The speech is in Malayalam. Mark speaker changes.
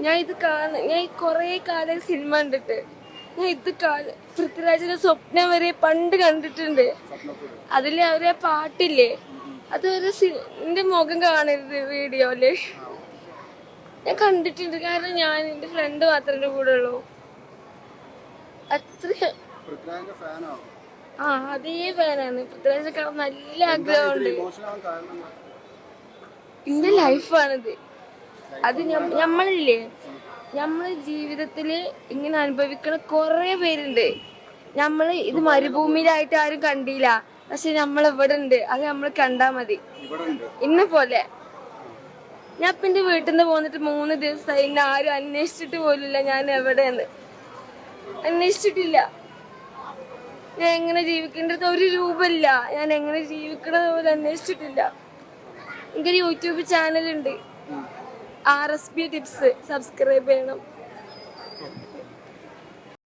Speaker 1: ഞാൻ കൊറേ കാലം സിനിമ കണ്ടിട്ട് പൃഥ്വിരാജിന്റെ സ്വപ്നം വരെ പണ്ട് കണ്ടിട്ടുണ്ട്. അതില് അവരെ പാട്ടില്ലേ, അതുവരെ എന്റെ മുഖം കാണരുത് വീഡിയോയില് ഞാൻ കണ്ടിട്ടുണ്ട്. കാരണം ഞാൻ എന്റെ ഫ്രണ്ട് മാത്രമേ കൂടെ ഉള്ളൂ. അത്ര അതേ ഫാനാണ്. പൃഥ്വിരാജിനെ കാണാൻ നല്ല ആഗ്രഹമുണ്ട്. എന്റെ ലൈഫാണിത്. അത് നമ്മളെ ജീവിതത്തില് ഇങ്ങനെ അനുഭവിക്കണ കൊറേ പേരുണ്ട്. നമ്മള് ഇത് മരുഭൂമിയിലായിട്ട് ആരും കണ്ടില്ല, പക്ഷെ നമ്മളിവിടെ ഉണ്ട്. അത് നമ്മൾ കണ്ടാ മതി. ഇന്നെ പോലെ ഞാൻ ഇപ്പൊ എന്റെ വീട്ടിൽ നിന്ന് പോന്നിട്ട് 3 ദിവസമായി. എന്നെ ആരും അന്വേഷിച്ചിട്ട് പോലില്ല ഞാൻ എവിടെയെന്ന്. അന്വേഷിച്ചിട്ടില്ല. ഞാൻ എങ്ങനെ ജീവിക്കേണ്ടത് 1 രൂപ ഇല്ല. ഞാൻ എങ്ങനെ ജീവിക്കണത് പോലും അന്വേഷിച്ചിട്ടില്ല. എനിക്കൊരു യൂട്യൂബ് ചാനലുണ്ട്, RSP ടിപ്സ്. സബ്സ്ക്രൈബ് ചെയ്യണം.